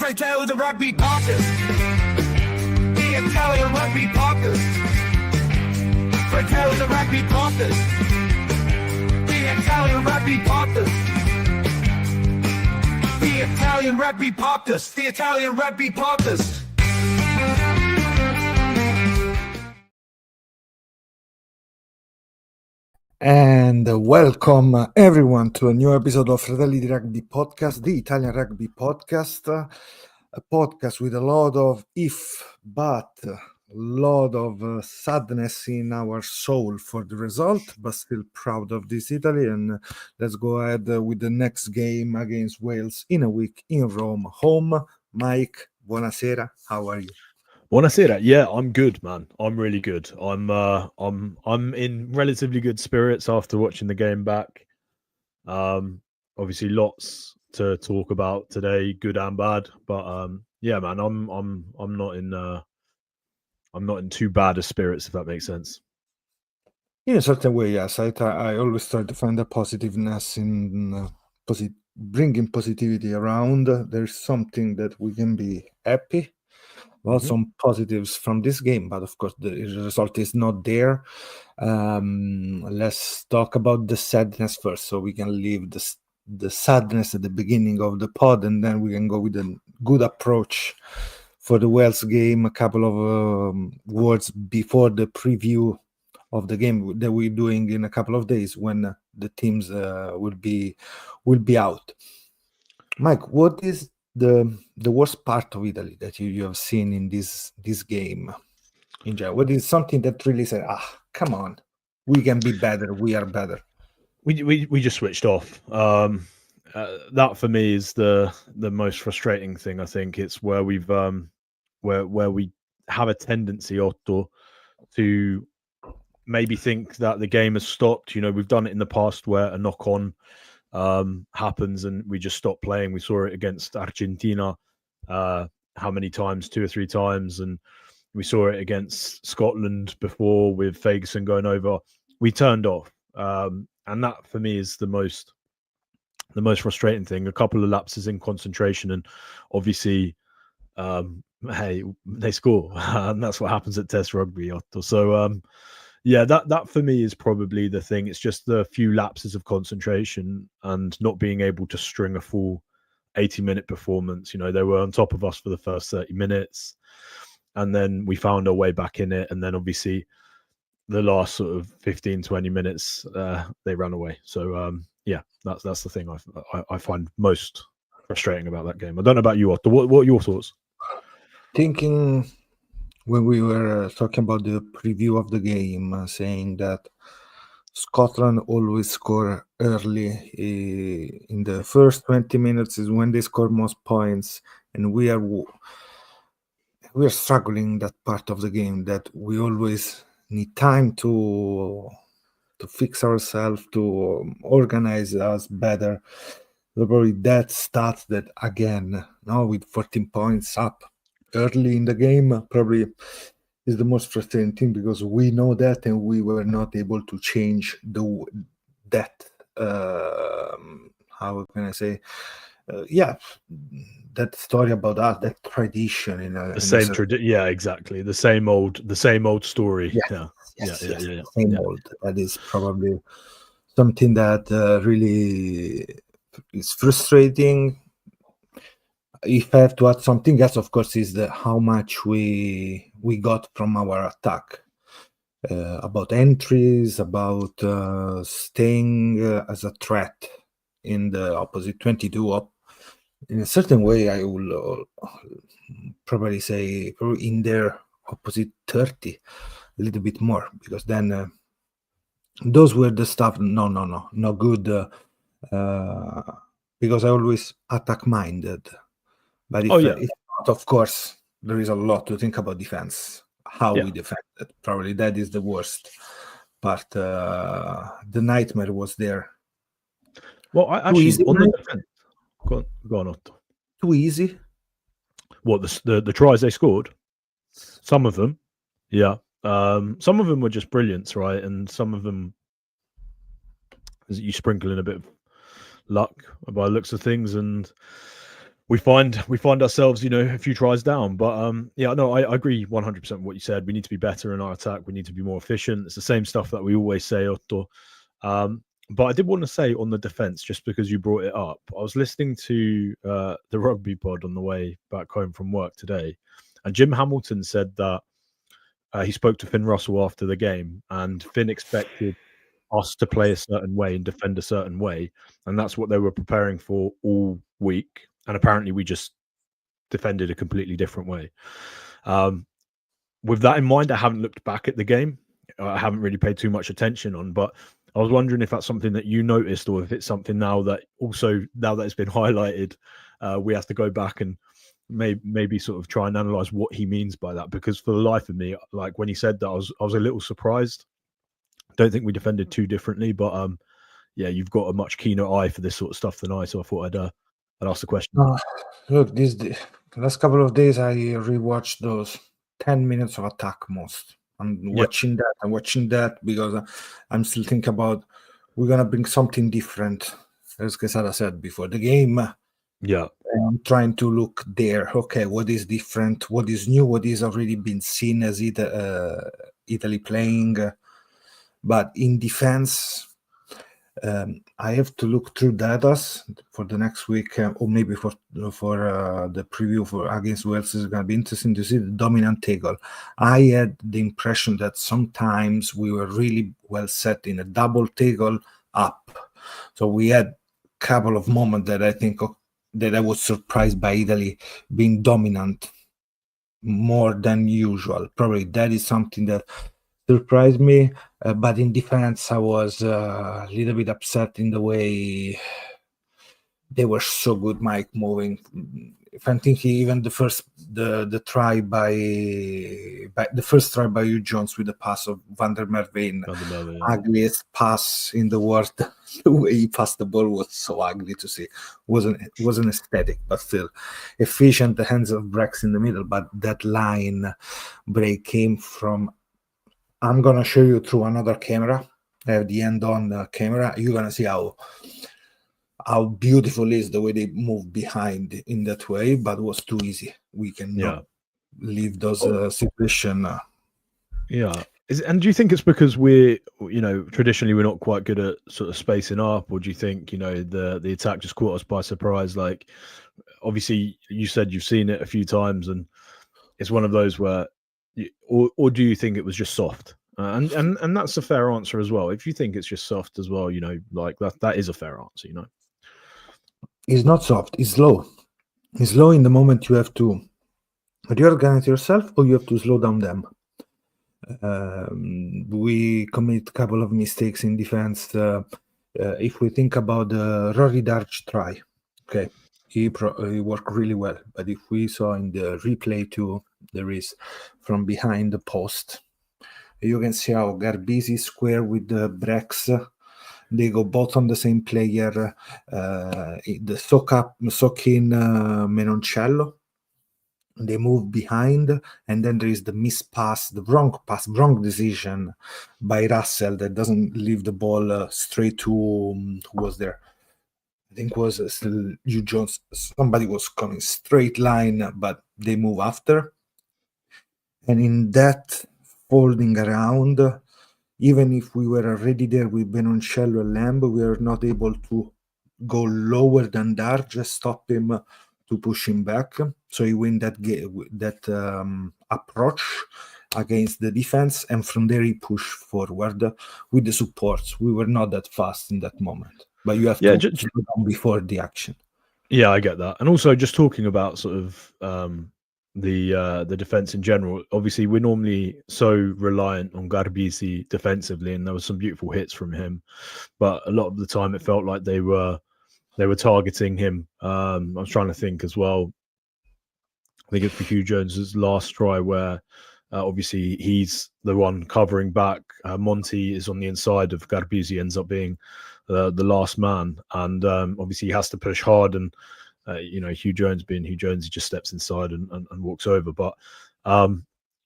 Fratello the Rugby Podcast. The Italian Rugby Podcast. Fratello the Rugby Podcast. The Italian Rugby Podcast. The Italian Rugby Podcast. The Italian Rugby Podcast. And welcome everyone to a new episode of Fratelli di Rugby Podcast, the Italian Rugby Podcast, a podcast with a lot of if, but, a lot of sadness in our soul for the result, but still proud of this Italy. And let's go ahead with the next game against Wales in a week in Rome, home. Mike, buonasera. How are you? Buonasera. Yeah, I'm good, man. I'm really good. I'm in relatively good spirits after watching the game back. Obviously lots to talk about today, good and bad. But yeah, man, I'm not in too bad of spirits, if that makes sense. In a certain way, yes. I always try to find a positiveness in bringing positivity around. There's something that we can be happy. Well, some positives from this game, but of course the result is not there. Let's talk about the sadness first, so we can leave the sadness at the beginning of the pod, and then we can go with a good approach for the Wales game. A couple of words before the preview of the game that we're doing in a couple of days when the teams will be out. Mike, what is the worst part of Italy that you have seen in this game in general? What is something that really said, come on, we can be better, we are better? We just switched off. That for me is the most frustrating thing. I think it's where we've where we have a tendency, Otto, to maybe think that the game has stopped. You know, we've done it in the past where a knock-on happens and we just stop playing. We saw it against Argentina how many times? 2 or 3 times. And we saw it against Scotland before with Ferguson going over. We turned off. And that for me is the most frustrating thing. A couple of lapses in concentration, and obviously hey, they score. And that's what happens at Test Rugby, Otto. So yeah, that for me is probably the thing. It's just the few lapses of concentration and not being able to string a full 80-minute performance. You know, they were on top of us for the first 30 minutes, and then we found our way back in it. And then obviously the last sort of 15, 20 minutes, they ran away. So yeah, that's the thing I find most frustrating about that game. I don't know about you, Otto. What are your thoughts? Thinking when we were talking about the preview of the game, saying that Scotland always score early in the first 20 minutes is when they score most points, and we are struggling that part of the game, that we always need time to fix ourselves, to organize us better. Probably that stat that again now with 14 points up early in the game probably is the most frustrating thing, because we know that and we were not able to change that how can I say that story about us, that tradition yeah, exactly, the same old story. Yes. Same old. That is probably something that really is frustrating. If I have to add something else, of course, is how much we got from our attack, about entries, about staying as a threat in the opposite 22. In a certain way, I will probably say in their opposite 30, a little bit more, because then those were the stuff. No good, because I always attack minded. But if not, of course, there is a lot to think about defense, how we defend it. Probably that is the worst part. The nightmare was there. Well, actually, on the defense, go on, Otto. Too easy. What, the tries they scored? Some of them, yeah. Some of them were just brilliance, right? And some of them, you sprinkle in a bit of luck by the looks of things. And we find ourselves, a few tries down. But yeah, no, I agree 100% with what you said. We need to be better in our attack. We need to be more efficient. It's the same stuff that we always say, Otto. But I did want to say on the defense, just because you brought it up, I was listening to the rugby pod on the way back home from work today, and Jim Hamilton said that he spoke to Finn Russell after the game, and Finn expected us to play a certain way and defend a certain way, and that's what they were preparing for all week. And apparently we just defended a completely different way. With that in mind, I haven't looked back at the game. I haven't really paid too much attention on, but I was wondering if that's something that you noticed, or if it's something now that it's been highlighted, we have to go back and maybe sort of try and analyze what he means by that. Because for the life of me, like when he said that, I was a little surprised. Don't think we defended too differently, but yeah, you've got a much keener eye for this sort of stuff than I, so I thought I'd ask the question. Look, the last couple of days I rewatched those 10 minutes of attack most. I'm watching that because I'm still thinking about we're gonna bring something different, as Quesada said before the game. Yeah, I'm trying to look there. Okay, what is different? What is new? What is already been seen as Italy playing? But in defense, I have to look through data for the next week, or maybe for the preview for against Wales. Is going to be interesting to see the dominant tackle. I had the impression that sometimes we were really well set in a double tackle up, so we had a couple of moments that I think that I was surprised by Italy being dominant more than usual. Probably that is something that surprised me, but in defense I was a little bit upset in the way they were so good, Mike, moving. If I'm thinking even the first try by the first try by Hugh Jones with the pass of Van der Merwe, ugliest pass in the world. The way he passed the ball was so ugly to see. Wasn't aesthetic, but still efficient. The hands of Brex in the middle, but that line break came from. I'm gonna show you through another camera. I have the end on the camera. You're gonna see how beautiful is the way they move behind in that way, but it was too easy. We cannot leave those situations. Yeah. And do you think it's because we're, traditionally we're not quite good at sort of spacing up, or do you think, the attack just caught us by surprise? Like, obviously, you said you've seen it a few times, and it's one of those where, or do you think it was just soft? And that's a fair answer as well. If you think it's just soft as well, like that is a fair answer. It's not soft. It's slow. It's slow in the moment you have to reorganize yourself, or you have to slow down them. We commit a couple of mistakes in defense. If we think about the Rory Darch try, okay, he worked really well. But if we saw in the replay too, there is from behind the post. You can see how Garbisi square with the Brex. They go both on the same player. The sock in Menoncello. They move behind, and then there is the mispass, the wrong decision by Russell that doesn't leave the ball straight to who was there. I think it was still Hugh Jones. Somebody was coming straight line, but they move after. And in that folding around, even if we were already there with Menoncello and Lamb, we were not able to go lower than that, just stop him to push him back. So he win that approach against the defense, and from there he pushed forward with the supports. We were not that fast in that moment, but you have to slow down before the action. Yeah, I get that. And also just talking about sort of the defense in general, obviously we're normally so reliant on Garbisi defensively, and there was some beautiful hits from him, but a lot of the time it felt like they were targeting him. I was trying to think as well. I think it's for Hugh Jones's last try where obviously he's the one covering back. Monty is on the inside of Garbisi, ends up being the last man, and obviously he has to push hard, and Hugh Jones being Hugh Jones, he just steps inside and walks over. But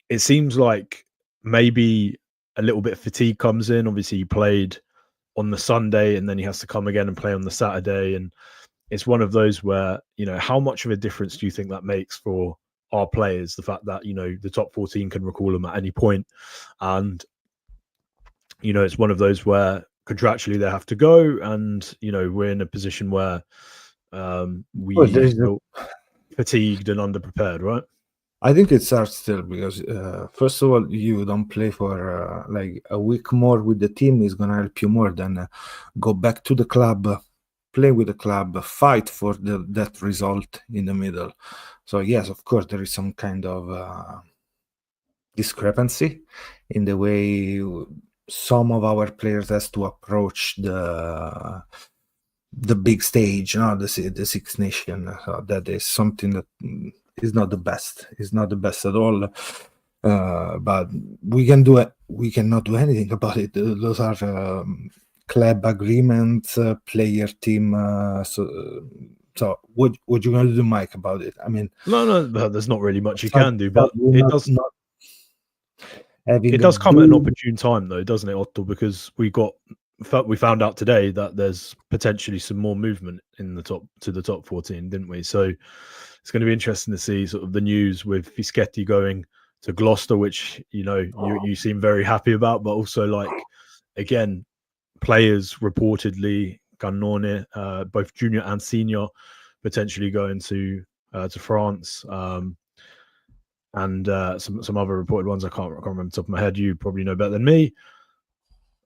it seems like maybe a little bit of fatigue comes in. Obviously he played on the Sunday, and then he has to come again and play on the Saturday, and it's one of those where, how much of a difference do you think that makes for our players? The fact that, the top 14 can recall them at any point, and, it's one of those where contractually they have to go, and, we're in a position where we feel fatigued and underprepared, right? I think it starts still because first of all, you don't play for like a week more with the team is gonna help you more than go back to the club, play with the club, fight for that result in the middle. So yes, of course, there is some kind of discrepancy in the way some of our players has to approach the big stage, the Six Nations. That is something that is not the best. It's not the best at all. But we can do it. We cannot do anything about it. Those are club agreements, player team. So what you gonna do, Mike, about it? I mean, no, there's not really much you can do, but it does. It does come at an opportune time, though, doesn't it, Otto? Because we found out today that there's potentially some more movement in the top 14, didn't we? So it's going to be interesting to see sort of the news with Fischetti going to Gloucester, which you seem very happy about, but also like again, players reportedly Cannone, both junior and senior, potentially going to France. And some other reported ones I can't remember off the top of my head. You probably know better than me.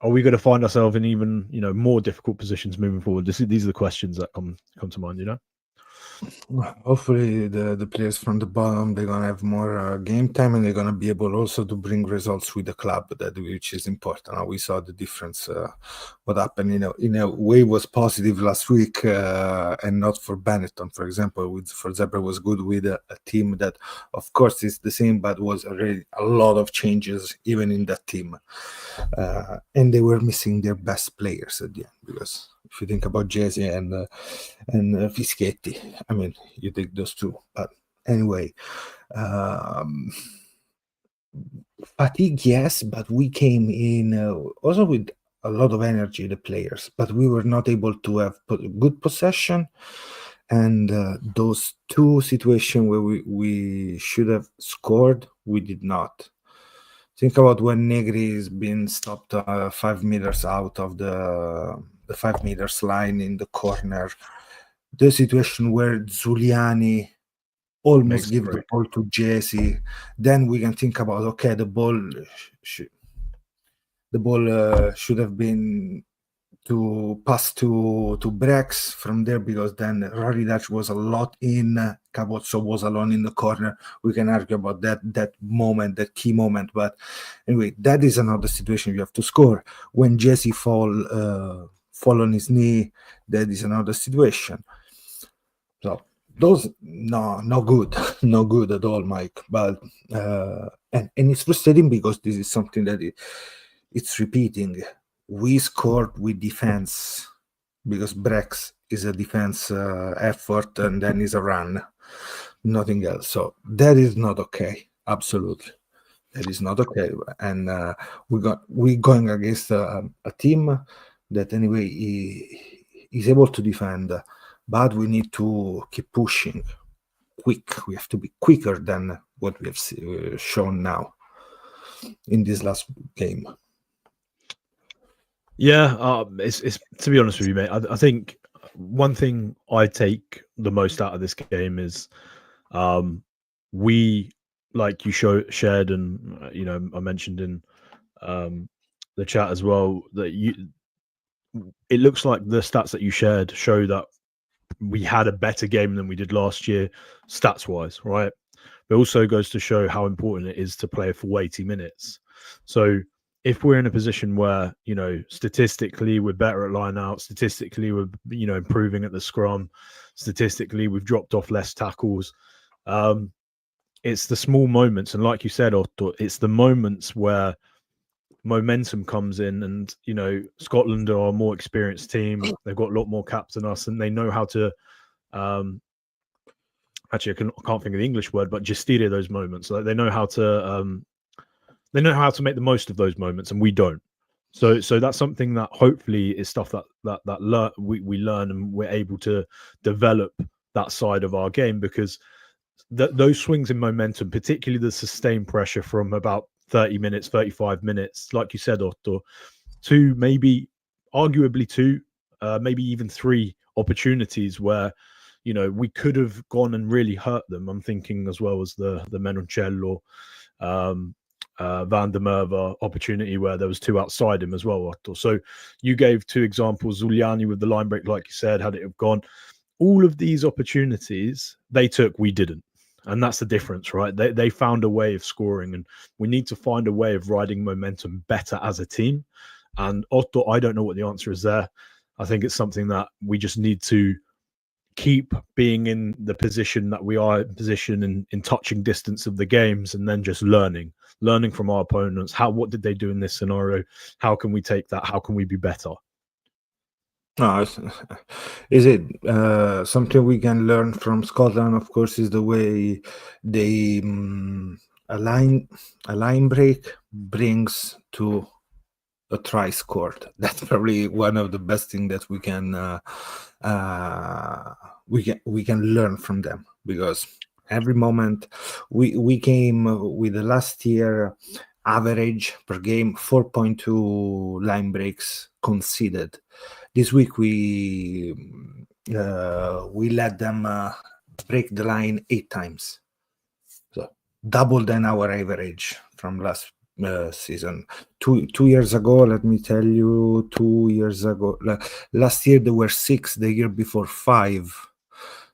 Are we going to find ourselves in even more difficult positions moving forward? These are the questions that come to mind. Hopefully the players from the bottom, they're gonna have more game time, and they're gonna be able also to bring results with the club, which is important. We saw the difference. What happened in a way was positive last week, and not for Benetton, for example. For Zebra was good with a team that, of course, is the same, but was already a lot of changes even in that team, and they were missing their best players at the end, because if you think about Jesse and Fischetti, I mean, you take those two. But anyway, fatigue, yes, but we came in also with a lot of energy, the players, but we were not able to have good possession. And those two situations where we should have scored, we did not. Think about when Negri is being stopped 5 meters out of the 5 meters line in the corner. The situation where Zuliani almost give the ball to Jesse. Then we can think about, okay, the ball should have been to pass to Brex from there, because then Raridac was a lot in, Cavozzo was alone in the corner. We can argue about that moment, that key moment, but anyway, that is another situation you have to score. When Jesse fall on his knee, that is another situation. So those no good no good at all, Mike. But and it's frustrating because this is something that it's repeating. We scored with defense because Brex is a defense effort, and then is a run, nothing else. So that is not okay. Absolutely, that is not okay. And we're going against a team that anyway is able to defend, but we need to keep pushing quick. We have to be quicker than what we have shown now in this last game. Yeah, it's to be honest with you, mate, I think one thing I take the most out of this game is we, like you shared, and I mentioned in the chat as well, that it looks like the stats that you shared show that we had a better game than we did last year, stats wise, right? But also goes to show how important it is to play a full 80 minutes. So if we're in a position where, statistically we're better at line out, statistically we're, improving at the scrum, statistically we've dropped off less tackles, it's the small moments. And like you said, Otto, it's the moments where momentum comes in, and Scotland are a more experienced team. They've got a lot more caps than us, and they know how to actually I can't think of the English word, but gestire those moments. Like they know how to make the most of those moments, and we don't. So that's something that hopefully is stuff that we learn, and we're able to develop that side of our game, because those swings in momentum, particularly the sustained pressure from about 30 minutes, 35 minutes, like you said, Otto, to maybe arguably two, maybe even three opportunities where, you know, we could have gone and really hurt them. I'm thinking as well as the Menoncello, Van der Merwe opportunity where there was two outside him as well, Otto. So you gave two examples. Zuliani with the line break, like you said, had it have gone. All of these opportunities they took, we didn't. And that's the difference, right? They found a way of scoring, and we need to find a way of riding momentum better as a team. And Otto, I don't know what the answer is there. I think it's something that we just need to keep being in the position that we are in position, in touching distance of the games, and then just learning from our opponents. What did they do in this scenario? How can we take that? How can we be better? No, is it something we can learn from Scotland? Of course, is the way they a line break brings to a try scored. That's probably one of the best things that we can learn from them, because every moment we came with the last year average per game 4.2 line breaks conceded. This week we let them break the line 8 times, so double than our average from last season. Two years ago, let me tell you, 2 years ago, last year there were 6, the year before 5.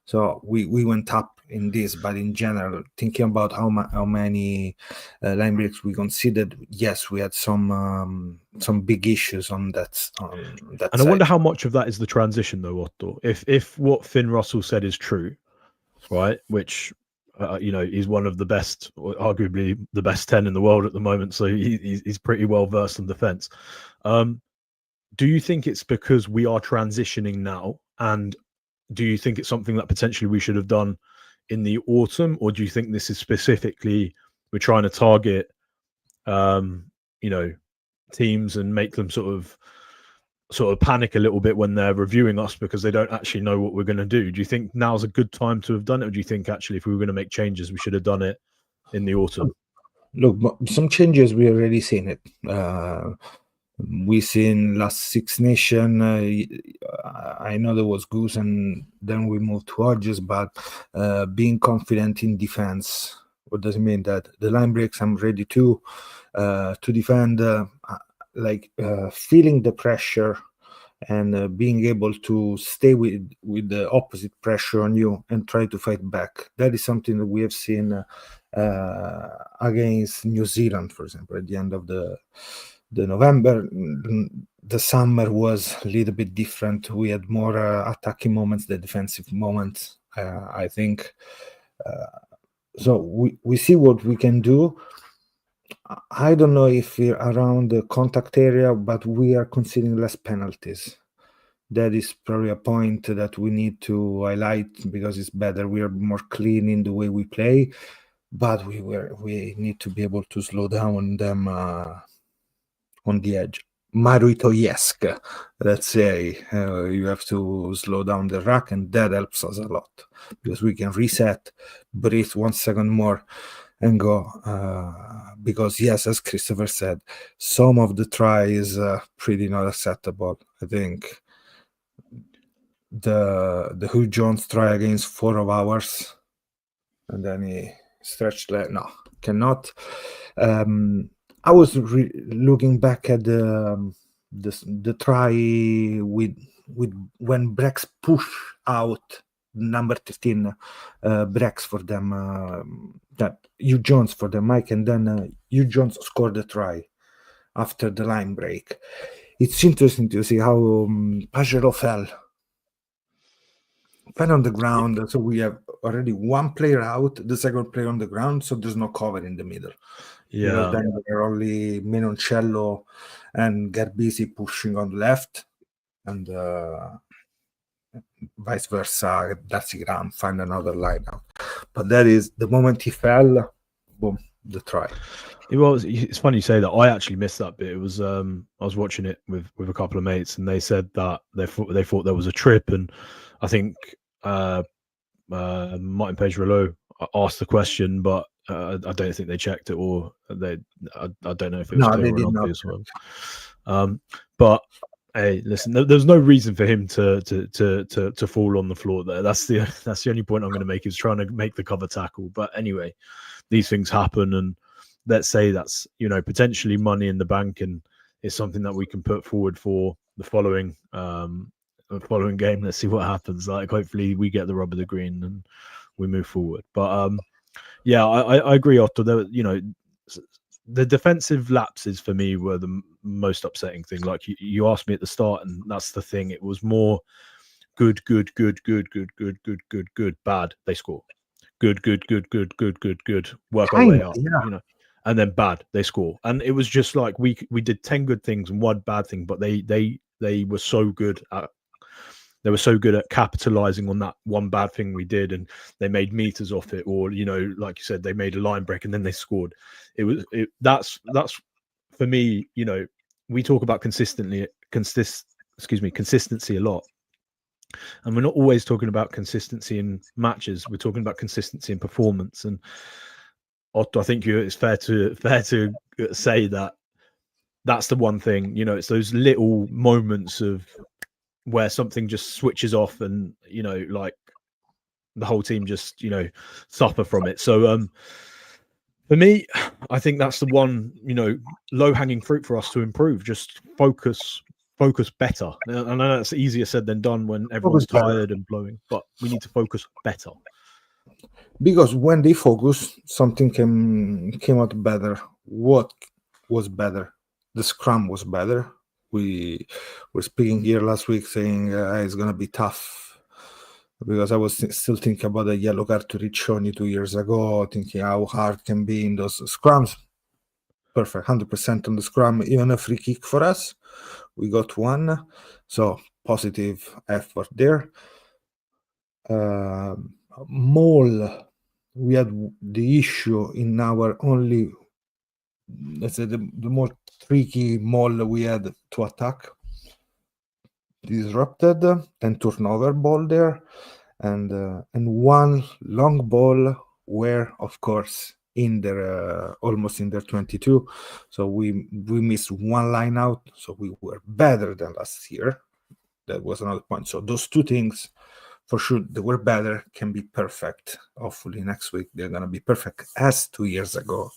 So we went up in this, but in general, thinking about how many line breaks we conceded, yes, we had some big issues on that. And side. I wonder how much of that is the transition, though, Otto. If what Finn Russell said is true, right, which you know, he's one of the best, arguably the best 10 in the world at the moment, so he's pretty well versed in defense. Do you think it's because we are transitioning now, and do you think it's something that potentially we should have done in the autumn, or do you think this is specifically we're trying to target, you know, teams and make them sort of panic a little bit when they're reviewing us because they don't actually know what we're going to do? Do you think now's a good time to have done it, or do you think actually if we were going to make changes, we should have done it in the autumn? Look, some changes we already seen it. We seen last Six Nations. I know there was Goose, and then we moved to Hodges, but being confident in defense. What does it mean? That the line breaks, I'm ready to defend, feeling the pressure and being able to stay with the opposite pressure on you and try to fight back. That is something that we have seen against New Zealand, for example, at the end of the November. The summer was a little bit different. We had more attacking moments than defensive moments, I think. So we see what we can do. I don't know if we're around the contact area, but we are conceding less penalties. That is probably a point that we need to highlight, because it's better. We are more clean in the way we play, but we need to be able to slow down them on the edge. Marito-esque, let's say. You have to slow down the rack, and that helps us a lot, because we can reset, breathe 1 second more, and go. Because yes, as Christopher said, some of the try is pretty not acceptable. I think the Hugh Jones try against 4 of ours, and then he stretched leg. No, cannot. I was looking back at the try with when Brex push out number 15 Brex for them, that Hugh Jones for them, Mike, and then Hugh Jones scored the try after the line break. It's interesting to see how Pajero fell on the ground. So we have already one player out, the second player on the ground, so there's no cover in the middle. Yeah. Because then there are only Menoncello and Garbisi pushing on the left, and vice versa. Darcy Graham find another line out. But that is the moment he fell, boom, the try. It was. It's funny you say that. I actually missed that bit. It was. I was watching it with a couple of mates, and they said that they thought there was a trip, and I think Martin Pedrolo asked the question, but I don't think they checked it, or they. I don't know if it was No, clear they or did not. not. Obvious one. But hey, listen, there's no reason for him to fall on the floor there. That's the only point I'm going to make, is trying to make the cover tackle. But anyway, these things happen, and let's say that's, potentially money in the bank, and it's something that we can put forward for the following game. Let's see what happens. Like, hopefully we get the rub of the green and we move forward. But yeah, I agree, Otto. The defensive lapses for me were the most upsetting thing. Like you asked me at the start, and that's the thing. It was more good, bad, they score. Good, work our way up, yeah. And then bad, they score. And it was just like we did 10 good things and one bad thing, but they were so good at capitalizing on that one bad thing we did, and they made meters off it, or like you said, they made a line break and then they scored. That's for me. We talk about consistency a lot, and we're not always talking about consistency in matches. We're talking about consistency in performance. And Otto, I think it's fair to say that that's the one thing. It's those little moments of where something just switches off, and like the whole team just suffer from it. So for me, I think that's the one low hanging fruit for us to improve. Just focus better. I know that's easier said than done when everyone's tired and blowing, but we need to focus better. Because when they focus, something came out better. What was better? The scrum was better. We were speaking here last week saying it's going to be tough, because I was still thinking about the yellow card to Riccioni 2 years ago, thinking how hard can be in those scrums. Perfect, 100% on the scrum, even a free kick for us. We got one, so positive effort there. Maul, we had the issue in our only, let's say, the more tricky maul we had to attack. Disrupted and turnover ball there, and one long ball where, of course, in their almost in their 22. So we missed one line out. So we were better than last year. That was another point. So those two things, for sure, they were better, can be perfect. Hopefully next week they're gonna be perfect as 2 years ago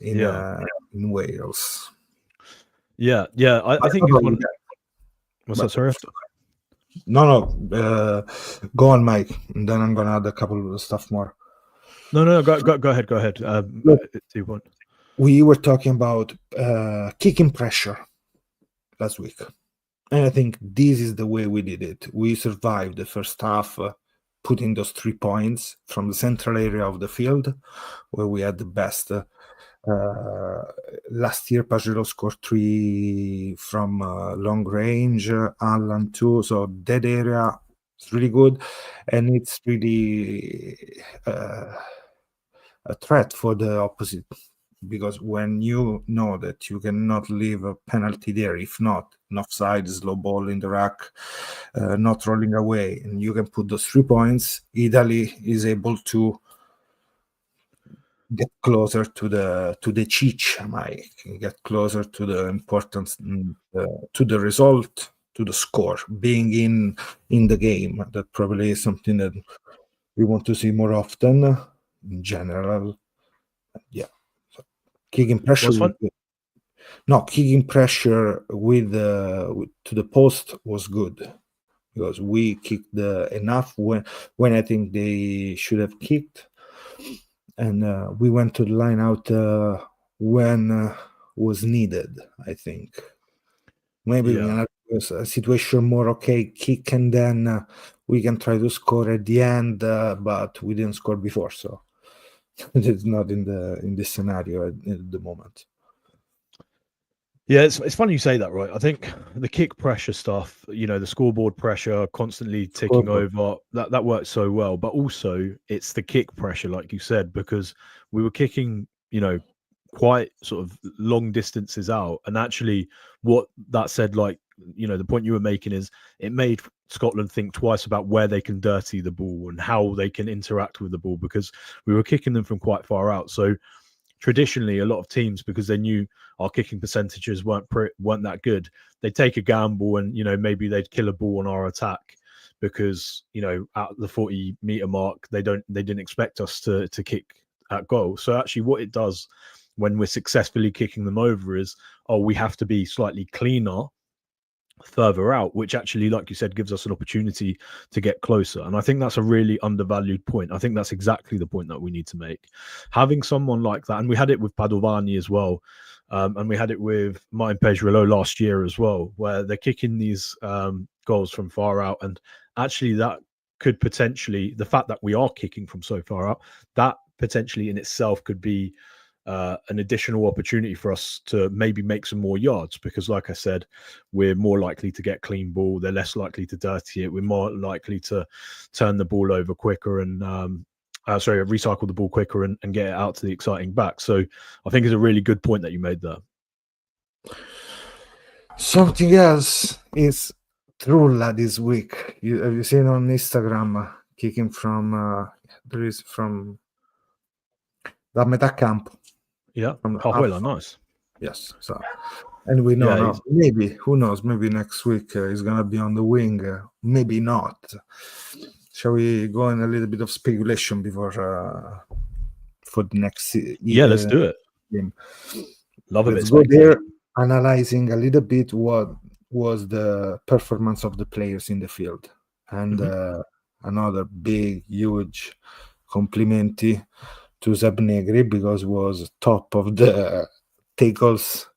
in Wales. Yeah. I think it's one. What's that? Sorry. No. Go on, Mike, and then I'm gonna add a couple of stuff more. No. Go ahead. We were talking about kicking pressure last week, and I think this is the way we did it. We survived the first half, putting those 3 points from the central area of the field, where we had the best. Last year, Pajero scored 3 from long range, Allan 2. So that area is really good, and it's really a threat for the opposite, because when you know that you cannot leave a penalty there, if not an offside, slow ball in the rack, not rolling away, and you can put those 3 points, Italy is able to get closer to the Cheech, Mike, get closer to the importance, to the result, to the score, being in the game. That probably is something that we want to see more often in general. Yeah, so kicking pressure. Kicking pressure with to the post was good, because we kicked enough when I think they should have kicked. And we went to the line out when was needed, I think. Maybe we had a situation more, okay, kick, and then we can try to score at the end, but we didn't score before, so it's not in this scenario at the moment. Yeah, it's funny you say that, right? I think the kick pressure stuff, the scoreboard pressure constantly ticking over, that works so well. But also it's the kick pressure, like you said, because we were kicking, quite sort of long distances out. And actually, what that said, like, you know, the point you were making is it made Scotland think twice about where they can dirty the ball and how they can interact with the ball, because we were kicking them from quite far out. So traditionally, a lot of teams, because they knew our kicking percentages weren't that good, they'd take a gamble and, you know, maybe they'd kill a ball on our attack because, you know, at the 40-meter mark, they didn't expect us to kick at goal. So actually, what it does when we're successfully kicking them over is, we have to be slightly cleaner further out, which actually, like you said, gives us an opportunity to get closer. And I think that's a really undervalued point. I think that's exactly the point that we need to make. Having someone like that, and we had it with Padovani as well, and we had it with Martin Pedrolo last year as well, where they're kicking these goals from far out, and actually that could potentially, the fact that we are kicking from so far out, that potentially in itself could be an additional opportunity for us to maybe make some more yards, because like I said, we're more likely to get clean ball, they're less likely to dirty it, we're more likely to turn the ball over quicker and recycle the ball quicker and get it out to the exciting back. So I think it's a really good point that you made there. Something else is Trulla this week. Have you seen on Instagram kicking from there is from da metà campo? Yeah, from halfway line, nice. Yes, so, and we know maybe, who knows, maybe next week he's gonna be on the wing, maybe not. Shall we go in a little bit of speculation before for the next let's do it. Game. Let's go there, analyzing a little bit what was the performance of the players in the field, and another big, huge complimenti to Seb Negri, because was top of the tackles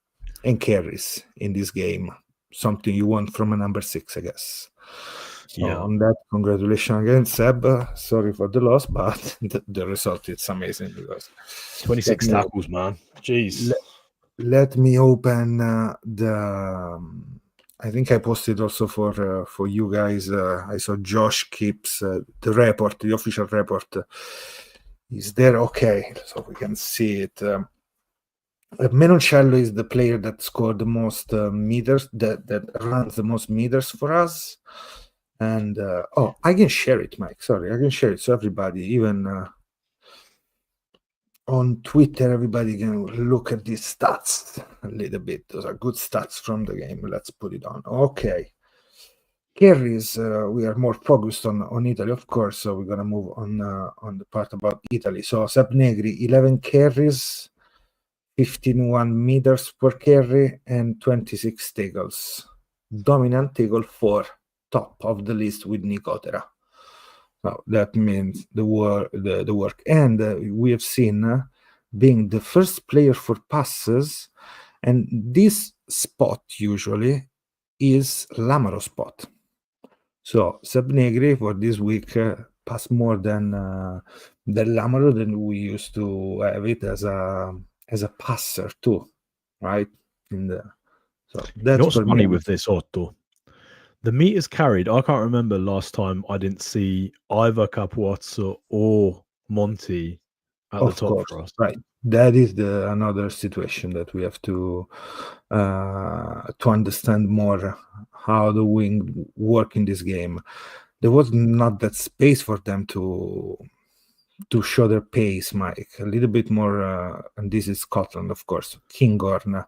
and carries in this game. Something you want from a number 6, I guess. So on that, congratulations again, Seb. Sorry for the loss, but the result is amazing, because 26 tackles, man. Jeez. Let me open the. I think I posted also for you guys. I saw Josh keeps the report, the official report. Is there? Okay, so we can see it. Menoncello is the player that scored the most meters, that runs the most meters for us. And I can share it, Mike. Sorry, I can share it so everybody, even on Twitter, everybody can look at these stats a little bit. Those are good stats from the game. Let's put it on. Okay. Carries, we are more focused on Italy, of course, so we're gonna move on the part about Italy. So Seb Negri, 11 carries, 15.1 meters per carry, and 26 tackles. Dominant tackle 4, top of the list with Nicotera. So that means the work, and we have seen being the first player for passes, and this spot usually is Lamaro spot. So Seb Negri for this week passed more than Lamaro, than we used to have it as a passer too, right? So that's what's funny with this, Otto. The meters carried, I can't remember last time I didn't see either Capuozzo or Monti at the top for us. Right. That is another situation that we have to understand more how the wing work in this game. There was not that space for them to show their pace, Mike. A little bit more, and this is Scotland, of course. Kinghorn.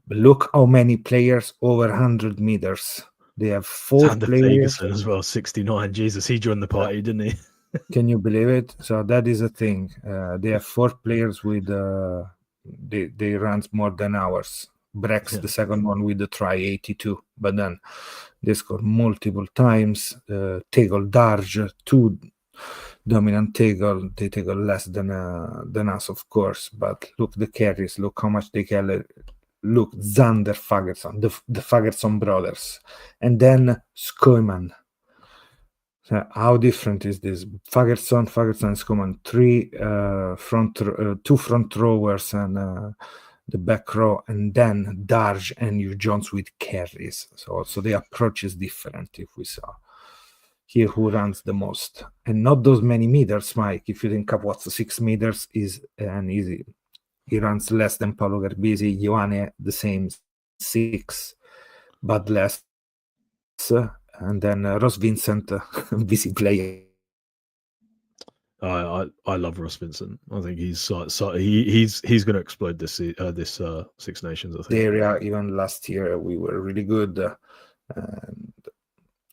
Look how many players over 100 meters. They have 4 Sander players Ferguson as well, 69. Jesus, he joined the party, didn't he? Can you believe it? So that is a thing. They have 4 players with they runs more than ours. Brex, the second one with the try 82, but then they score multiple times. Tackle Darge, 2 dominant tackle. They tackle less than us, of course. But look the carries. Look how much they carry. Look, Zander Fagerson, the Fagerson brothers, and then Skoyman. So how different is this? Fagerson, and Skoyman, 2 front rowers and the back row, and then Darge and Hugh Jones with carries. So also the approach is different. If we saw here who runs the most, and not those many meters, Mike. If you think of what's 6 meters is an easy he runs less than Paolo Garbisi. Ioane the same, 6, but less. And then Ross Vincent, busy player. I love Ross Vincent. I think he's going to explode this Six Nations. I think. Area, even last year we were really good. And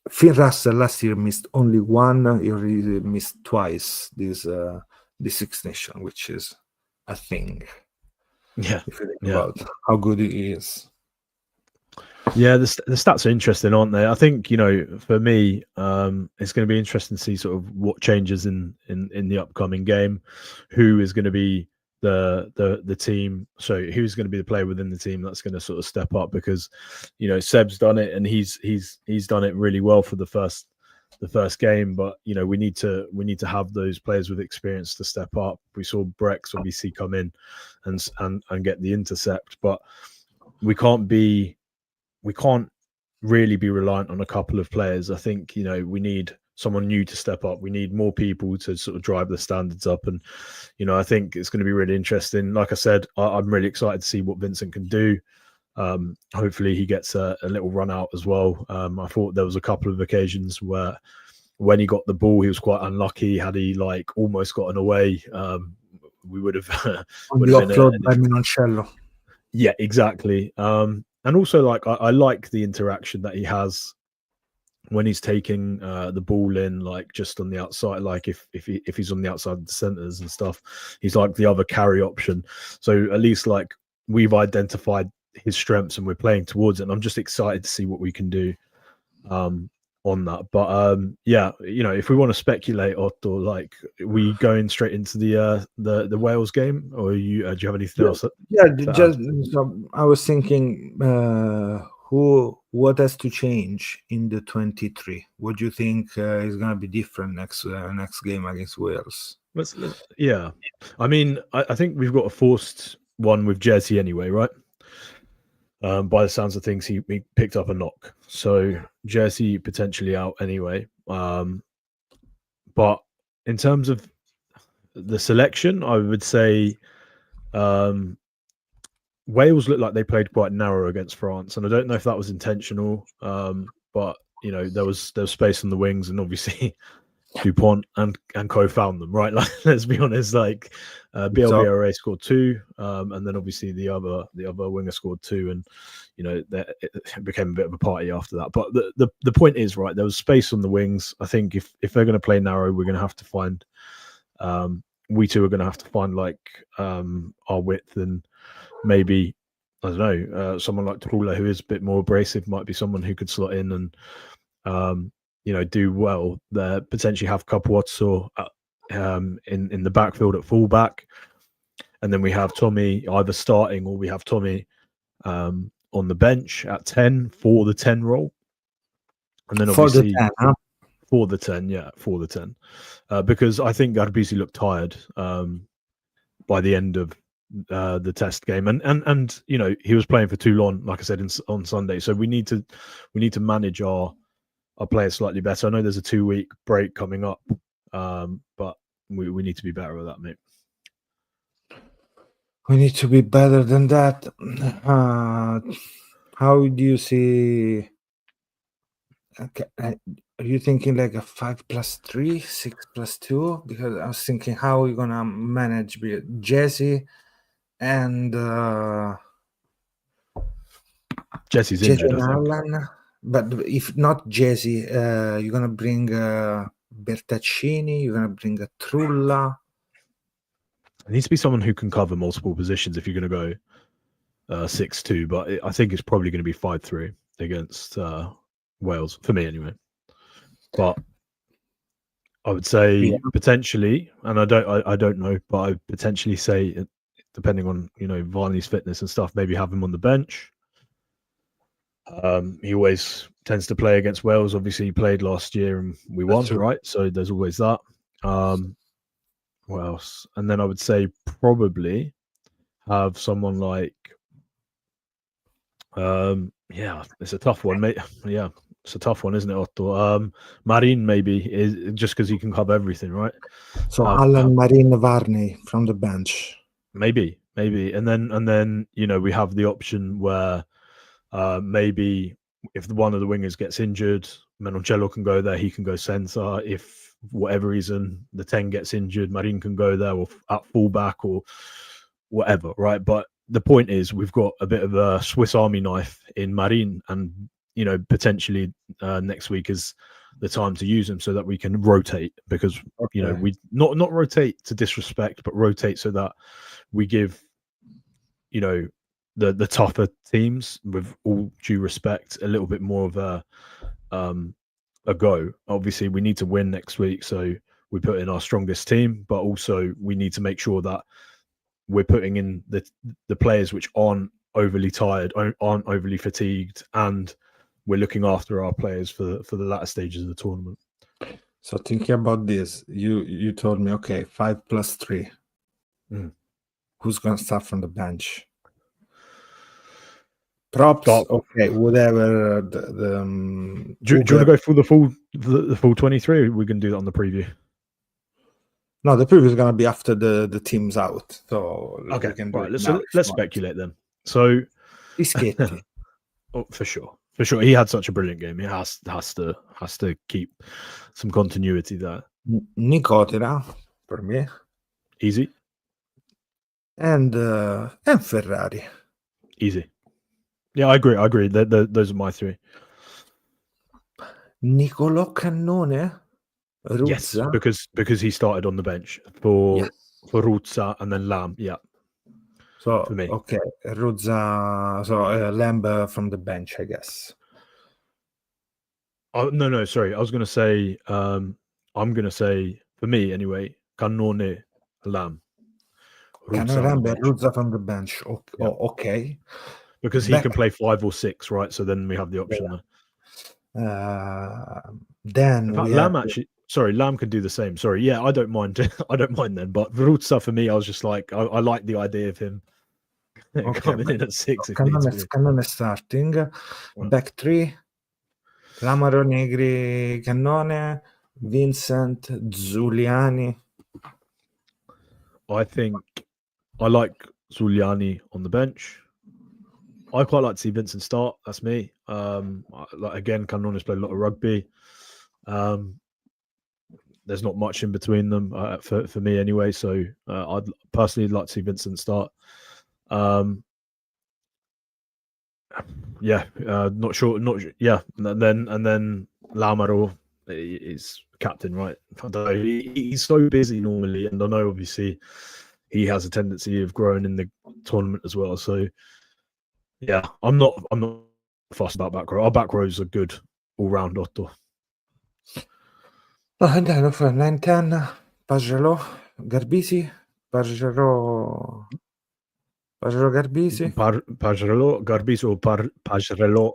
Finn Russell last year missed only one. He already missed twice this Six Nation, which is a thing. Yeah, if you think about how good he is. Yeah, the stats are interesting, aren't they? I think, for me, it's going to be interesting to see sort of what changes in the upcoming game, who is going to be the team. So who's going to be the player within the team that's going to sort of step up, because, Seb's done it and he's done it really well for the first game, but we need to have those players with experience to step up. We saw Brex obviously come in and get the intercept, but we can't really be reliant on a couple of players. I think, we need someone new to step up. We need more people to sort of drive the standards up. And, I think it's going to be really interesting. Like I said, I'm really excited to see what Vincent can do. Hopefully he gets a little run out as well. I thought there was a couple of occasions where when he got the ball, he was quite unlucky. Had he almost gotten away, we would have on the offload by Minoncello. Yeah, exactly. And also, I like the interaction that he has when he's taking the ball in, just on the outside. If he's on the outside of the centres and stuff, he's like the other carry option. So at least we've identified his strengths and we're playing towards it. And I'm just excited to see what we can do on that. But if we want to speculate, Otto, we going straight into the Wales game, or do you have anything else? I was thinking, what has to change in the 23? What do you think is going to be different next game against Wales? Yeah, I mean, I think we've got a forced one with Jesse anyway, right? By the sounds of things, he picked up a knock, so Jesse potentially out anyway. But in terms of the selection, I would say Wales looked like they played quite narrow against France, and I don't know if that was intentional. But there was space on the wings, and obviously Dupont and Co found them, right? Let's be honest. BLBRA scored 2, and then obviously the other winger scored 2, and it became a bit of a party after that. But the point is, right, there was space on the wings. I think if they're going to play narrow, we're going to have to find we two are going to have to find our width, and maybe, I don't know, someone like Trula, who is a bit more abrasive, might be someone who could slot in and do well there. Potentially have Capuozzo in the backfield at fullback, and then we have Tommy either starting, or we have Tommy on the bench at 10 for the 10 role, and then obviously for the 10, because I think Garbisi looked tired by the end of the test game, and he was playing for Toulon, like I said, on Sunday. So we need to manage our players slightly better. I know there's a 2-week break coming up, but we need to be better at that, mate. We need to be better than that. How do you see? Okay, are you thinking a 5+3, 6+2? Because I was thinking, how are we gonna manage Jesse and Jesse's injured, I think. Allen? But if not Jesse, you're gonna bring Bertaccini. You're gonna bring a Trulla. It needs to be someone who can cover multiple positions if you're going to go 6-2. But I think it's probably going to be 5-3 against Wales, for me anyway. But I would say potentially, and I don't know, but I potentially say, depending on Varney's fitness and stuff, maybe have him on the bench. He always tends to play against Wales. Obviously, he played last year and we won, right? So there's always that. What else? And then I would say probably have someone like, it's a tough one, mate. Yeah, it's a tough one, isn't it, Otto? Marin maybe, is just because he can cover everything, right? So Alan, Marin, Varney from the bench. Maybe. maybe, and then we have the option where maybe if one of the wingers gets injured, Menoncello can go there. He can go centre. If for whatever reason the 10 gets injured, Marin can go there or at fullback or whatever, right? But the point is, we've got a bit of a Swiss Army knife in Marin, and potentially next week is the time to use him so that we can rotate, because we not rotate to disrespect, but rotate so that we give the tougher teams, with all due respect, a little bit more of a go. Obviously, we need to win next week, so we put in our strongest team, but also we need to make sure that we're putting in the players which aren't overly tired, aren't overly fatigued, and we're looking after our players for the latter stages of the tournament. So thinking about this, you told me, okay, 5 plus 3. Who's going to start from the bench? Props, okay, whatever. Do you want to go through the full 23? We can do that on the preview. No, the preview is going to be after the team's out. So okay, right. Let's speculate then. So, Ischetti. For sure. He had such a brilliant game. He has to keep some continuity there. Nicotera for me. Easy. And Ferrari. Easy. Yeah, I agree. Those are my 3. Nicolò Cannone. Ruzza. Yes, because he started on the bench for Ruzza and then Lamb. Yeah. So for me, okay, Ruzza. So Lamb from the bench, I guess. Oh, no, sorry. I was going to say. I'm going to say for me anyway. Cannone, Lamb. Ruzza from the bench. Okay. Yeah. Okay. Because he can play 5 or 6, right? So then we have the option there. Then Lamb actually. Sorry, Lamb can do the same. Sorry, yeah, I don't mind. I don't mind then. But Ruzza for me, I was just like, I like the idea of him coming in at 6. Cannone starting. Back 3. Lamaro, Negri, Cannone, Vincent, Zuliani. I think I like Zuliani on the bench. I quite like to see Vincent start. That's me. Again, Cannone has played a lot of rugby. There's not much in between them for me anyway. So I'd personally like to see Vincent start. Not sure. Yeah, and then Lamaro is captain, right? I don't know. He's so busy normally, and I know obviously he has a tendency of growing in the tournament as well. So yeah, I'm not fussed about back row. Our back rows are good all round, Otto. And then for 9-10, Pagelo, Garbisi, Pagelo, Garbisi. Pagelo, Garbisi or Pagelo,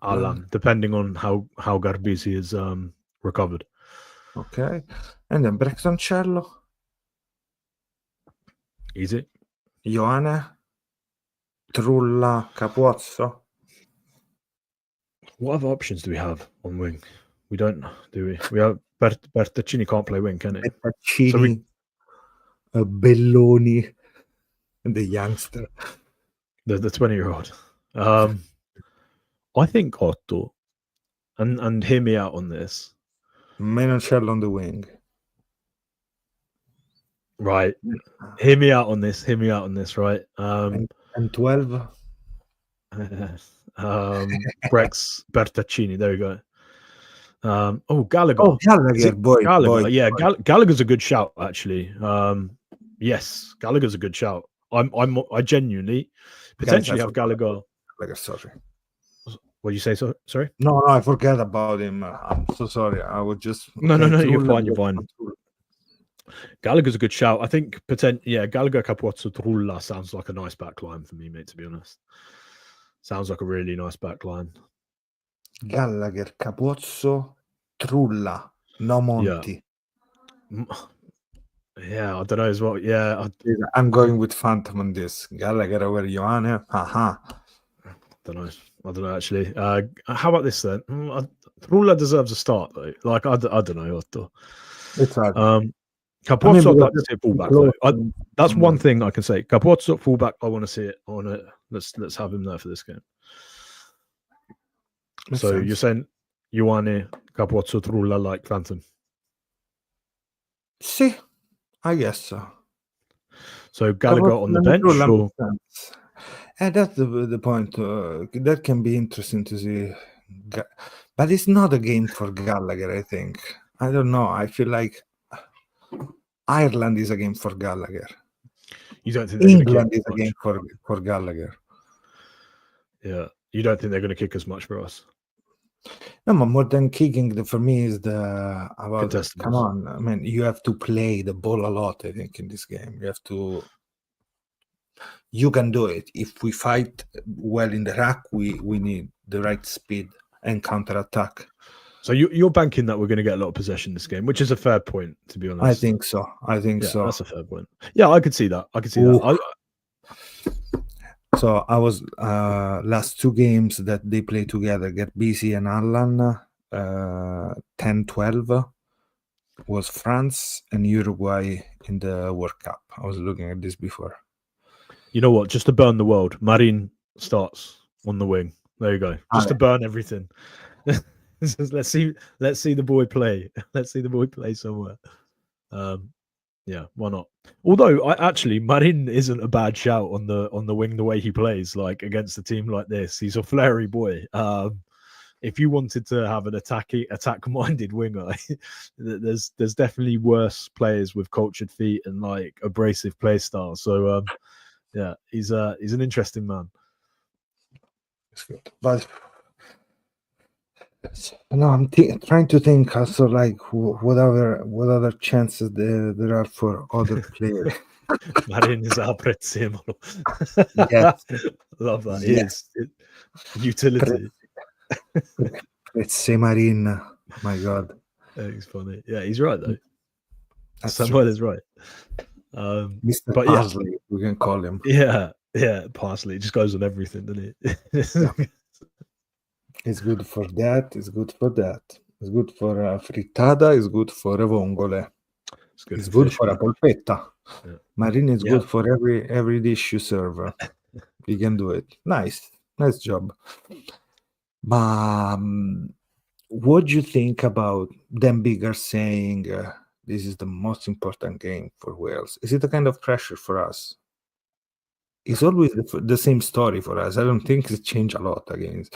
Alan, depending on how Garbisi is recovered. Okay. And then Brextoncello. Easy. Ioane, Trulla, Capuozzo. What other options do we have on wing? We don't, do we? We have Bertaccini can't play wing, can he? Bertaccini, Belloni, and the youngster. The 20-year-old. I think Otto, and hear me out on this. Menoncello on the wing. Right. Hear me out on this, right? And 12. Brex Bertaccini, there we go. Gallagher. Oh, Gallagher, boy. Yeah, Gallagher's a good shout, actually. Yes, Gallagher's a good shout. I genuinely potentially have Gallagher. Sorry. What did you say? So sorry. No, I forget about him. I'm so sorry. I would just no. You're fine. Gallagher's a good shout. I think Gallagher, Capuozzo, Trulla sounds like a nice backline for me, mate. To be honest, sounds like a really nice backline. Gallagher, Capuozzo, Trulla, no Monti. Yeah, I don't know as well. Yeah, I'm going with Phantom on this. Gallagher over Ioane. I don't know actually. How about this then? Trulla deserves a start though. Like I don't know. It's hard. Capuozzo, I'd like to see a fullback though. That's Mm. one thing I can say. Capuozzo fullback, I want to see it. I want to let's have him there for this game. Makes So sense. you're saying Ioane Capuozzo Trulla like Phantom? See, I guess so. So Gallagher on the bench, or and that's the point. That can be interesting to see, but it's not a game for Gallagher. I think. I don't know. I feel like Ireland is a game for Gallagher. you don't think they're going to England kick is a much? game for Gallagher. Yeah, you don't think they're going to kick as much for us? No, but more than kicking, for me is about. Contestables. Come on, I mean, you have to play the ball a lot. I think in this game, you have to. You can do it if we fight well in the rack. We need the right speed and counter attack. So you're banking that we're going to get a lot of possession this game, which is a fair point, to be honest. I think so. So. That's a fair point. Yeah, I could see that. So I was last two games that they play together, Get Busy and Allan, 10-12 was France and Uruguay in the World Cup. I was looking at this before. You know what? Just to burn the world, Marin starts on the wing. There you go. Just to burn everything. let's see the boy play. Let's see the boy play somewhere. Yeah, why not? Although Marin isn't a bad shout on the wing the way he plays, like against a team like this. He's a flary boy. If you wanted to have an attack-minded winger, there's definitely worse players with cultured feet and like abrasive play style. So yeah, he's an interesting man. It's good, but no, I'm trying to think also like what other chances there are for other players. Marin is apprezzemolo. Yes. Love that. Yes. Utility. Marin, my God. He's funny. Yeah, he's right though. That's Samuel is right. Mr. But Parsley, we can call him. Yeah, Parsley. It just goes on everything, doesn't it? Yeah. It's good for that. It's good for that. It's good for frittata. It's good for vongole. It's good for a polpetta. Yeah. Marin is good for every dish you serve. You can do it. Nice job. But what do you think about them bigger saying this is the most important game for Wales? Is it a kind of pressure for us? It's always the same story for us. I don't think it changed a lot again.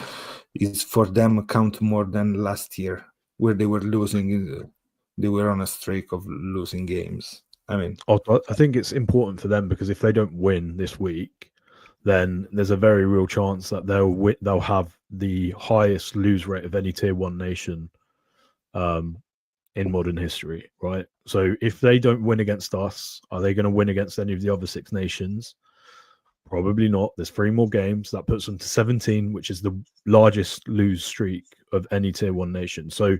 It's for them count more than last year, where they were losing. They were on a streak of losing games. I mean, I think it's important for them because if they don't win this week, then there's a very real chance that they'll have the highest lose rate of any tier 1 nation in modern history, right? So if they don't win against us, are they going to win against any of the other 6 nations? Probably not. There's 3 more games. That puts them to 17, which is the largest lose streak of any tier 1 nation. So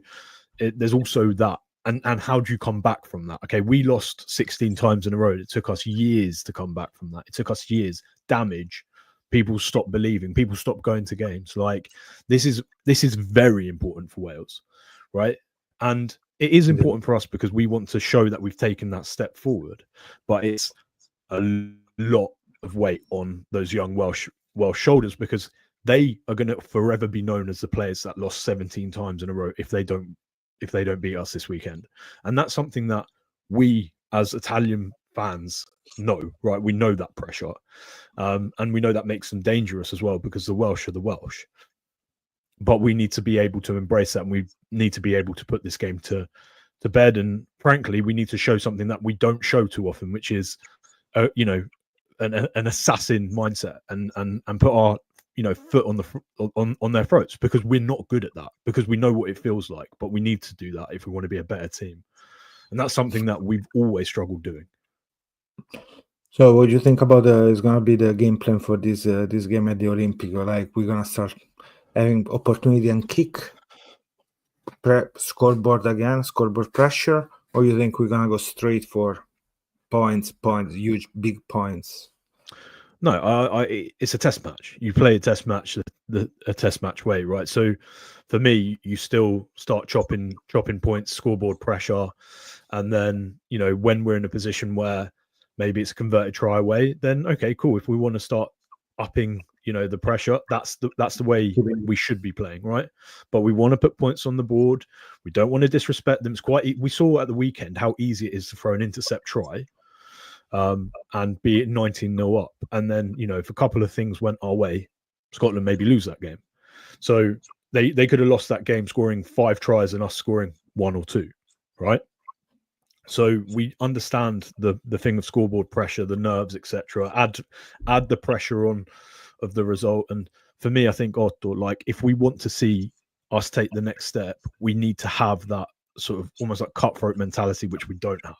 there's also that. And how do you come back from that? Okay, we lost 16 times in a row. It took us years to come back from that. It took us years. Damage. People stopped believing. People stopped going to games. Like this is very important for Wales, right? And it is important for us because we want to show that we've taken that step forward. But it's a lot of weight on those young Welsh shoulders because they are going to forever be known as the players that lost 17 times in a row if they don't beat us this weekend. And that's something that we as Italian fans know, right? We know that pressure. And we know that makes them dangerous as well because the Welsh are the Welsh. But we need to be able to embrace that and we need to be able to put this game to bed. And frankly, we need to show something that we don't show too often, which is, an assassin mindset and put our foot on their throats because we're not good at that because we know what it feels like, but we need to do that if we want to be a better team, and that's something that we've always struggled doing. So what do you think about is going to be the game plan for this game at the Olympic? Like we're going to start having opportunity and kick scoreboard pressure, or you think we're going to go straight for points, huge big points? No, it's a test match. You play a test match a test match way, right? So for me, you still start chopping points, scoreboard pressure, and then when we're in a position where maybe it's a converted try away, then okay, cool. If we want to start upping, the pressure, that's the way we should be playing, right? But we want to put points on the board. We don't want to disrespect them. It's we saw at the weekend how easy it is to throw an intercept try. And be it 19-0 up. And then, if a couple of things went our way, Scotland maybe lose that game. So they could have lost that game scoring 5 tries and us scoring 1 or 2, right? So we understand the thing of scoreboard pressure, the nerves, etc. Add the pressure on of the result. And for me, I think, Otto, like if we want to see us take the next step, we need to have that sort of almost like cutthroat mentality, which we don't have.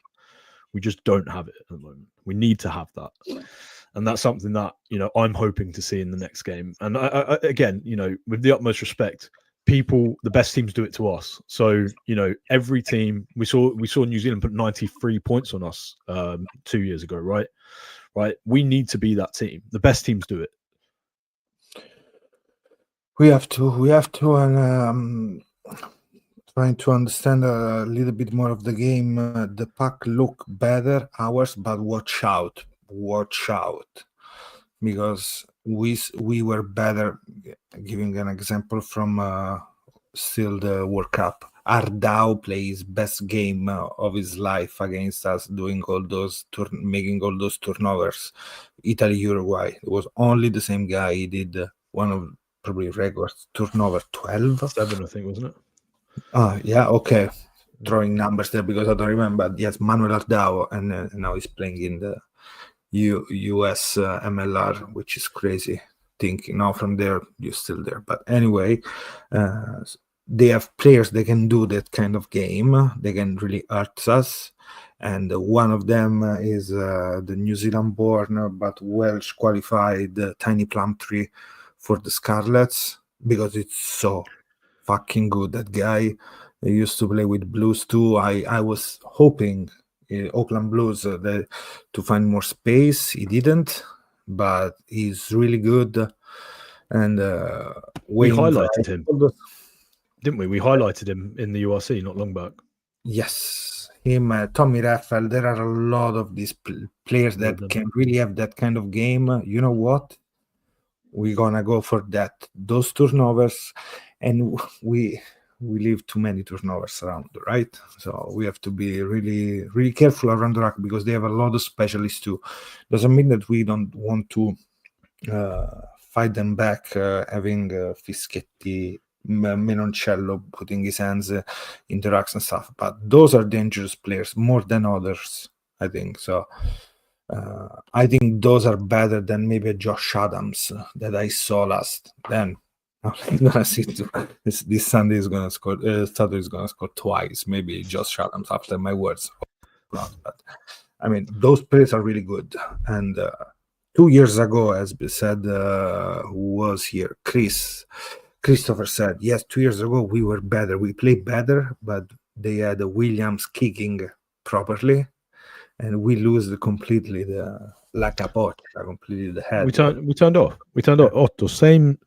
We just don't have it at the moment. We need to have that. And that's something that, I'm hoping to see in the next game. And I, again, with the utmost respect, the best teams do it to us. So, every team, we saw New Zealand put 93 points on us 2 years ago, right? Right. We need to be that team. The best teams do it. We have to, and trying to understand a little bit more of the game. The pack look better, ours, but watch out, because we were better. Giving an example from still the World Cup, Ardao plays best game of his life against us, doing all those making all those turnovers. Italy, Uruguay, it was only the same guy. He did one of probably records, turnover 12, 7, I think, wasn't it? Yeah, okay. Throwing numbers there because I don't remember. Yes, Manuel Ardao, and now he's playing in the US MLR, which is crazy. Thinking now from there, you're still there. But anyway, they have players that can do that kind of game. They can really hurt us. And one of them is the New Zealand-born but Welsh qualified Tiny Plumtree for the Scarlets, because it's so fucking good. That guy used to play with Blues too. I was hoping Auckland Blues to find more space. He didn't, but he's really good. And we highlighted him, didn't we? We highlighted him in the URC not long back. Yes, him, Tommy Raffel. There are a lot of these players that can really have that kind of game. You know what? We're gonna go for those turnovers, and we leave too many turnovers around, right? So we have to be really, really careful around the rack, because they have a lot of specialists too. Doesn't mean that we don't want to fight them back, having Fischetti, Menoncello putting his hands in the racks and stuff. But those are dangerous players more than others, I think. So I think those are better than maybe Josh Adams that I saw last. Then I'm gonna see this Sunday is gonna score. Saturday is gonna score twice. Maybe Josh Adams after my words. But I mean, those players are really good. And 2 years ago, as we said, who was here? Christopher said, yes, 2 years ago we were better. We played better, but they had Williams kicking properly. And we lose completely la capoccia, completely the head. We turned off. Otto, same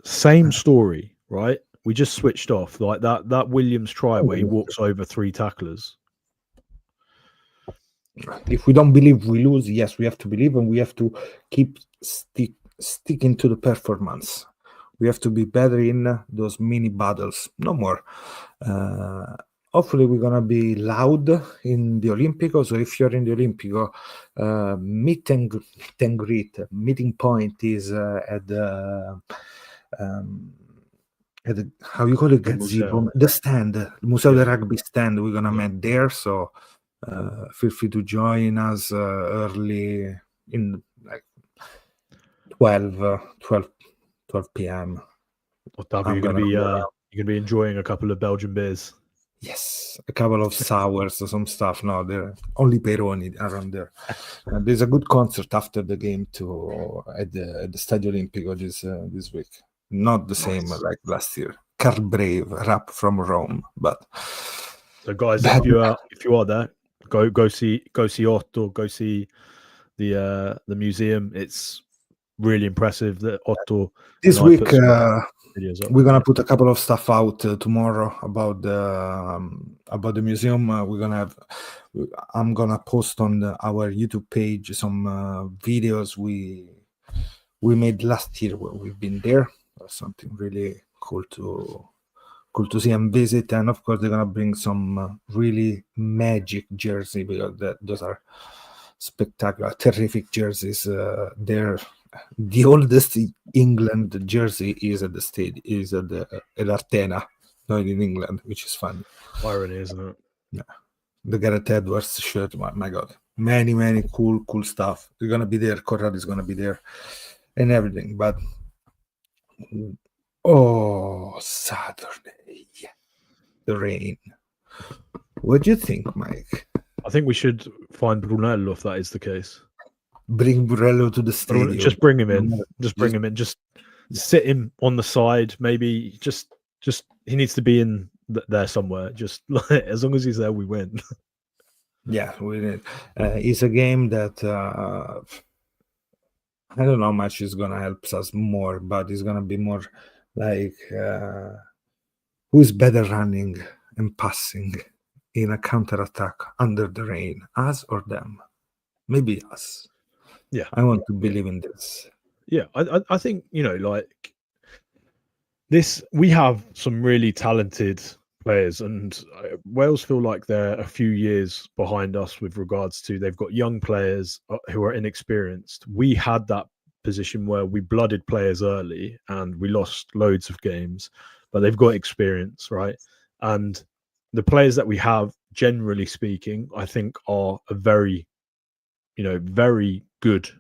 story, right? We just switched off. Like that Williams try where he walks over 3 tacklers. If we don't believe we lose, yes, we have to believe, and we have to keep sticking to the performance. We have to be better in those mini battles. No more. Hopefully we're gonna be loud in the Olimpico. So if you're in the Olimpico, meet and greet. Meeting point is at the how you call it, gazebo, the stand, Museo del Rugby stand. We're gonna meet there. So feel free to join us early in like 12 p.m. Ottavio, you're gonna be enjoying a couple of Belgian beers. Yes, a couple of sours or some stuff. No, there only Peroni around there. There's a good concert after the game too at the Stadio Olimpico this week. Not the same like last year. Carl Brave, rap from Rome, but so guys, if you are there, go see Otto, go see the museum. It's really impressive that Otto this and I week put some videos up. we're gonna put a couple of stuff out tomorrow about the museum. I'm gonna post on our YouTube page some videos we made last year where we've been there. Something really cool to see and visit. And of course, they're gonna bring some really magic jersey, because those are spectacular, terrific jerseys. They're the oldest England jersey is at at Artena, not in England, which is fun. Irony, isn't it? Yeah, the Gareth Edwards shirt. My God, many cool stuff. They're gonna be there. Conrad is gonna be there, and everything. But Saturday, the rain. What do you think, Mike? I think we should find Brunello if that is the case. Bring Brunello to the stadium. Just bring him in. Just bring him in. Just sit him on the side. Maybe just he needs to be in there somewhere. Just as long as he's there, we win. Yeah, we need. It's a game that I don't know how much is gonna help us more, but it's gonna be more like who's better running and passing in a counter attack under the rain, us or them? Maybe us. Yeah, I want to believe in this. Yeah, I think, like this, we have some really talented players, and Wales feel like they're a few years behind us with regards to they've got young players who are inexperienced. We had that position where we blooded players early and we lost loads of games, but they've got experience, right? And the players that we have, generally speaking, I think are a very good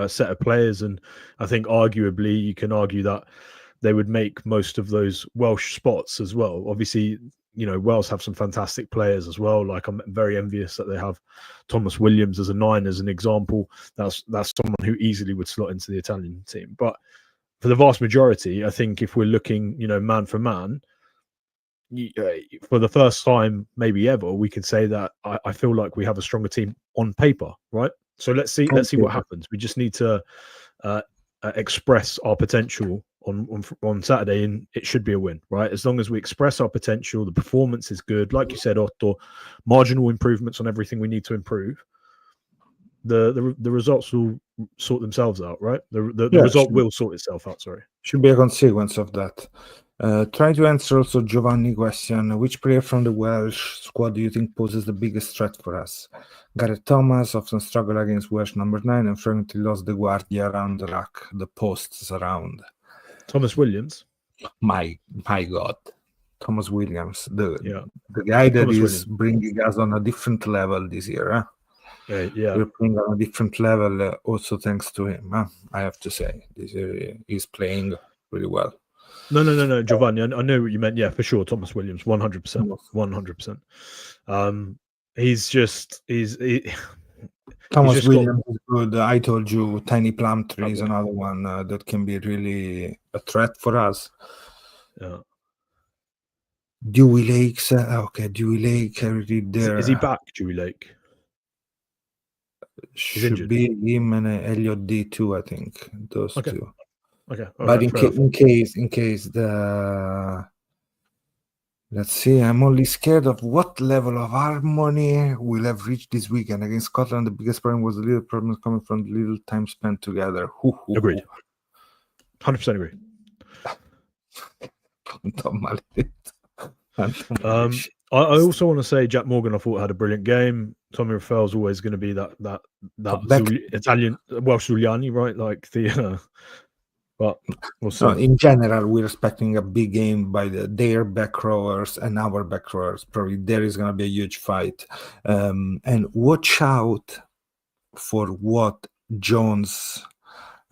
set of players. And I think arguably you can argue that they would make most of those Welsh spots as well. Obviously, Wales have some fantastic players as well. Like, I'm very envious that they have Thomas Williams as a 9 as an example. That's someone who easily would slot into the Italian team. But for the vast majority, I think if we're looking, man for man, for the first time maybe ever, we can say that I feel like we have a stronger team on paper, right? So let's see what happens. We just need to express our potential on Saturday, and it should be a win, right? As long as we express our potential, the performance is good, like you said, Otto, marginal improvements on everything we need to improve, the results will sort themselves out, right? The result will sort itself out. Sorry, should be a consequence of that. Try to answer also Giovanni's question. Which player from the Welsh squad do you think poses the biggest threat for us? Gareth Thomas often struggled against Welsh number 9 and frequently lost the guardia around the rack, the posts around. Thomas Williams. My God. Thomas Williams, the guy that is bringing us on a different level this year. Huh? Yeah. We're playing on a different level also thanks to him. Huh? I have to say, this year he's playing really well. No, Giovanni. I know what you meant. Yeah, for sure. Thomas Williams, 100%. 100%. Thomas Williams is good. I told you, Tiny Plumtree is another one that can be really a threat for us. Yeah. Dewey Lake. Dewey Lake. I read there. Is he back, Dewey Lake? Should be him and Elliot D2, I think. Those two. Okay. But in case let's see, I'm only scared of what level of harmony we'll have reached this weekend. Against Scotland, the biggest problem was the little problems coming from the little time spent together. Agreed. 100% agree. I also want to say Jack Morgan, I thought, had a brilliant game. Tommy Raffael's always going to be that Italian Welsh Zuliani, right? Like the but we'll see. In general, we're expecting a big game by their back rowers and our back rowers. Probably there is going to be a huge fight. And watch out for what Jones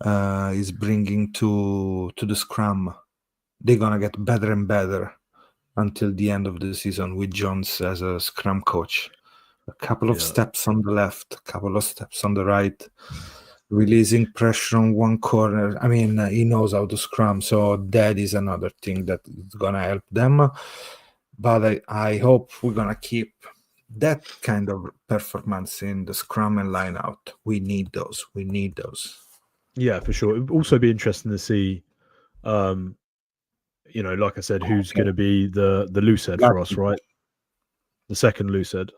is bringing to the scrum. They're going to get better and better until the end of the season with Jones as a scrum coach. A couple of steps on the left, a couple of steps on the right, releasing pressure on one corner. I mean, he knows how to scrum, so that is another thing that is going to help them. But I hope we're going to keep that kind of performance in the scrum and line out. We need those. Yeah, for sure. It would also be interesting to see, like I said, who's going to be the loose head for us, right? The second loose head,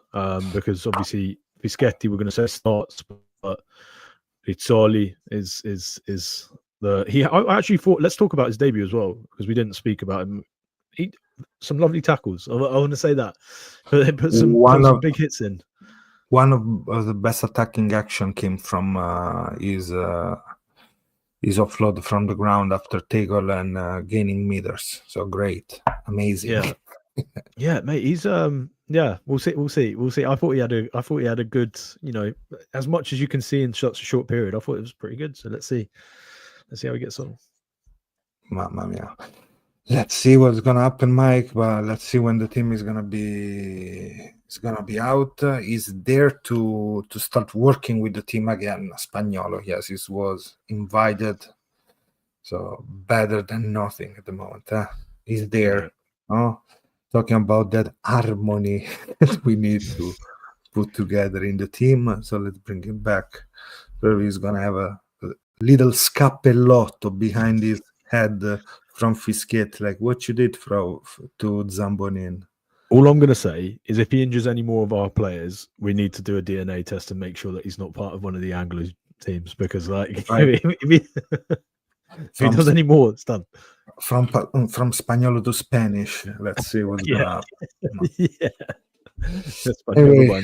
because obviously Fischetti, we're going to say starts, but Rizzoli is the he. I actually thought let's talk about his debut as well because we didn't speak about him. Some lovely tackles. I want to say that, but they put some big hits in. One of the best attacking action came from his offload from the ground after tackle and gaining meters. So great, amazing. Yeah, mate. He's we'll see. I thought he had a good, as much as you can see in such a short period. I thought it was pretty good. So let's see how he gets on. Mamma mia. Let's see what's gonna happen, Mike. But let's see when the team is gonna be out. He's there to start working with the team again. Spagnolo, yes, he was invited. So better than nothing at the moment. He's there. Talking about that harmony that we need to put together in the team. So let's bring him back. Probably he's gonna have a little scappellotto behind his head from Fischetti, like what you did to Zambonin. All I'm going to say is if he injures any more of our players, we need to do a DNA test and make sure that he's not part of one of the Anglo teams because, if he does any more, it's done. From Spagnolo to Spanish. Let's see what's going to happen. Anyway,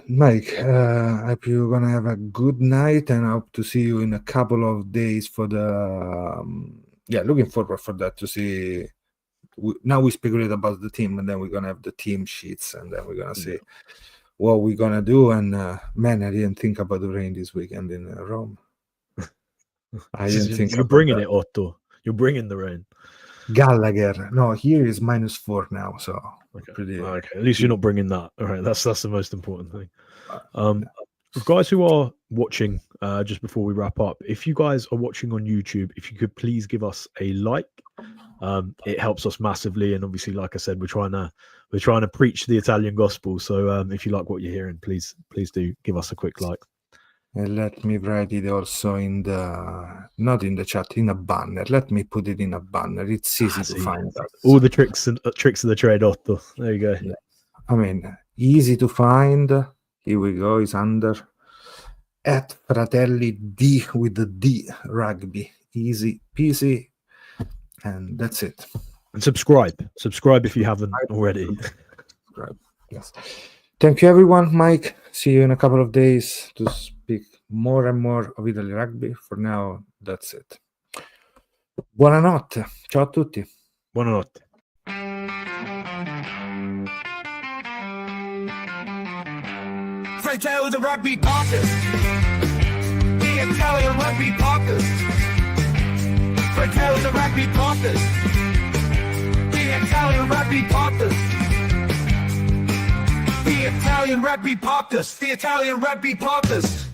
Mike, I hope you're going to have a good night and I hope to see you in a couple of days for the... looking forward for that to see... Now we speculate about the team and then we're going to have the team sheets and then we're going to see what we're going to do. And man, I didn't think about the rain this weekend in Rome. I didn't think you're bringing it, Otto. You're bringing the rain. Gallagher. No, here is -4 now. So okay. At least you're not bringing that. All right. That's the most important thing. Guys who are watching, just before we wrap up, if you guys are watching on YouTube, if you could please give us a like. It helps us massively, and obviously, like I said, we're trying to preach the Italian gospel. So if you like what you're hearing, please do give us a quick like. And let me write it also not in the chat, in a banner. Let me put it in a banner. It's easy to find that. All the tricks of the trade, Otto. There you go. Yeah. I mean, easy to find. Here we go. It's under @Fratelli D with the D Rugby. Easy peasy. And that's it. And subscribe if you haven't already. Subscribe. Yes. Thank you, everyone. Mike, see you in a couple of days to speak more and more of Italy rugby. For now, that's it. Buonanotte. Ciao a tutti. Buonanotte. Fratello the Rugby Pockets. The Italian Rugby Pockets. Fratello the Rugby Pockets. The Italian Rugby Pockets. The Italian Rugby Pockets. The Italian Rugby Pockets.